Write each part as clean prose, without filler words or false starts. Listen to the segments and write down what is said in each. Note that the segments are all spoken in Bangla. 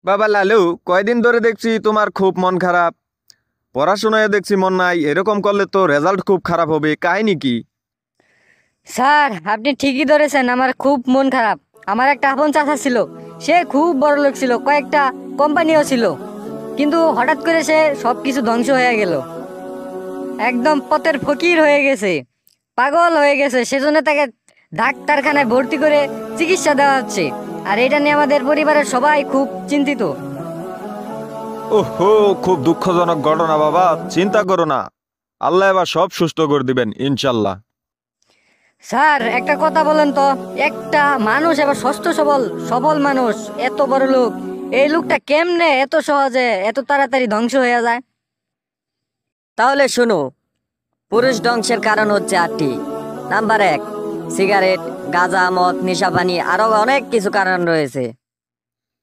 বাবা লালু, কয়দিন ধরে দেখছি তোমার খুব মন খারাপ। পড়াশোনায় দেখছি মন নাই, এরকম করলে তো রেজাল্ট খুব খারাপ হবে। কাহিনী কি? স্যার, আপনি ঠিকই ধরেছেন। আমার খুব মন খারাপ। আমার একটা আপন চাচা ছিল, সে খুব বড় লোক ছিল, কয়েকটা কোম্পানিও ছিল, কিন্তু হঠাৎ করে সে সব কিছু ধ্বংস হয়ে গেল। একদম পথের ফকির হয়ে গেছে, পাগল হয়ে গেছে। সেজন্য তাকে ডাক্তারখানায় ভর্তি করে চিকিৎসা দেওয়া হচ্ছে। আর এটা নিয়ে আমাদের পরিবারের সবাই খুব চিন্তিত। ওহো, খুব দুঃখজনক ঘটনা বাবা। চিন্তা করো না, আল্লাহ এবার সব সুস্থ করে দিবেন ইনশাল্লাহ। স্যার, একটা কথা বলেন তো, একটা মানুষ এবার সুস্থ সবল সবল মানুষ, এত বড় লোক, এই লোকটা কেমনে এত সহজে এত তাড়াতাড়ি ধ্বংস হয়ে যায়? তাহলে শুনো, পুরুষ ধ্বংসের কারণ হচ্ছে 8টি। নাম্বার 1, সিগারেট, গাঁজা, মদ, নেশাপানি, আরো অনেক কিছু কারণ রয়েছে।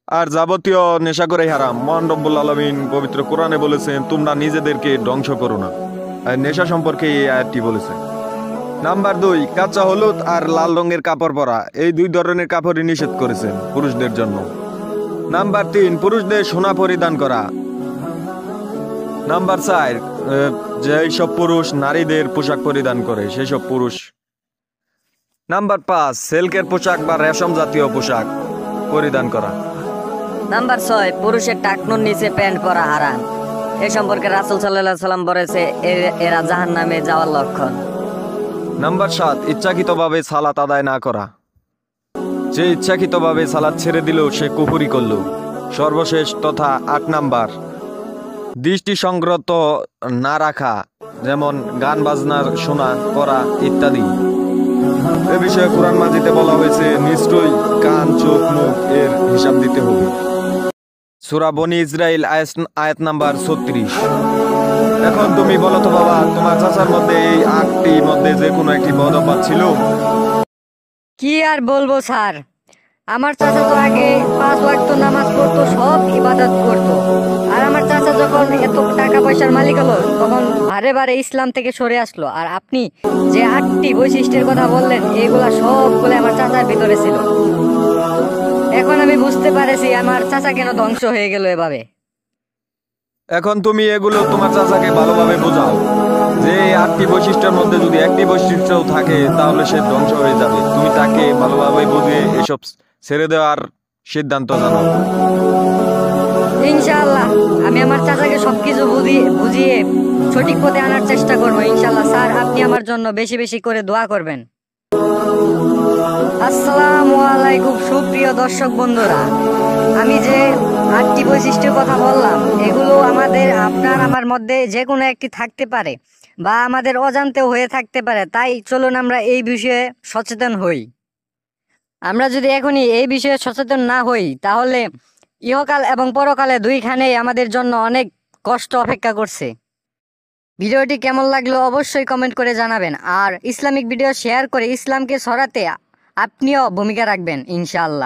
আর যাবতীয় নেশা করে হারাম। মহান রব্বুল আলামিন পবিত্র কোরআনে বলেছেন, তোমরা নিজেদেরকে ধ্বংস করো না। আর নেশা সম্পর্কে এই আয়াতটি বলেছে। নাম্বার 2, কাঁচা হলুদ আর লাল রঙের কাপড় পরা, এই দুই ধরনের কাপড়ই নিষেধ করেছেন পুরুষদের জন্য। নাম্বার 3, পুরুষদের সোনা পরিধান করা। নাম্বার 4, যেই সব পুরুষ নারীদের পোশাক পরিধান করে সেই সব পুরুষ। নাম্বার 5, সিল্কের পোশাক বা রেশম জাতীয় পোশাক পরিধান করা। নাম্বার 6, পুরুষের টাকনুর নিচে প্যান্ট পরা হারাম। এ সম্পর্কে রাসূল সাল্লাল্লাহু আলাইহি সাল্লাম বলেছে, এরা জাহান্নামে যাওয়ার লক্ষণ। নাম্বার 7, ইচ্ছাকৃতভাবে সালাত আদায় না করা। যে ইচ্ছাকৃতভাবে সালাত ছেড়ে দিল সে কুফরি করল। সর্বশেষ তথা 8 নাম্বার, দৃষ্টি সংযত না রাখা, যেমন গান বাজনা শোনা করা ইত্যাদি। এ বিষয়ে কোরআন মাজিদে বলা হয়েছে, নিশ্চয়ই কান, চোখ, মুখ এর হিসাব দিতে হবে। সূরা বনি ইসরাইল আয়াত নাম্বার 36। এখন তুমি বলো তো বাবা, তোমার চাচার মধ্যে এই 8টি মধ্যে যে কোনো একটি বদ অভ্যাস ছিল? কি আর বলবো স্যার, আমার চাচা তো আগে 5 ওয়াক্ত নামাজ পড়তো, সব ইবাদত করতো। আর আমার চাচা যখন এত টাকা পয়সার মালিক হলো, তখন বারে বারে ইসলাম থেকে সরে আসলো। আর আপনি যে 8টি বৈশিষ্ট্যের কথা বললেন, এগুলা সবগুলো আমার চাচার ভিতরে ছিল। এখন আমি বুঝতে পারছি আমার চাচা কেন ধ্বংস হয়ে গেল এভাবে। এখন তুমি এগুলো তোমার চাচাকে ভালোভাবে বোঝাও যে এই 8টি বৈশিষ্ট্যের মধ্যে যদি একটি বৈশিষ্ট্য থাকে তাহলে সে ধ্বংস হয়ে যাবে। তুমি তাকে ভালোভাবে বুঝিয়ে এসব ছেড়ে দেওয়ার সিদ্ধান্ত জানাও। ইনশাআল্লাহ আমি আমার চাচাকে সবকিছু বুঝিয়ে সঠিক পথে আনার চেষ্টা করবো ইনশাআল্লাহ। স্যার, আপনি আমার জন্য বেশি বেশি করে দোয়া করবেন। আসসালামু আলাইকুম সুপ্রিয় দর্শক বন্ধুরা, আমি যে 8টি বৈশিষ্ট্যের কথা বললাম, এগুলো আমাদের আপনার আমার মধ্যে যে কোনো একটি থাকতে পারে বা আমাদের অজান্তেও হয়ে থাকতে পারে। তাই চলুন আমরা এই বিষয়ে সচেতন হই। আমরা যদি এখনই এই বিষয়ে সচেতন না হই, তাহলে ইহকাল এবং পরকালে দুইখানেই আমাদের জন্য অনেক কষ্ট অপেক্ষা করছে। ভিডিওটি কেমন লাগলো অবশ্যই কমেন্ট করে জানাবেন। আর ইসলামিক ভিডিও শেয়ার করে ইসলামকে ছড়াতে আপনিও ভূমিকা রাখবেন ইনশাআল্লাহ।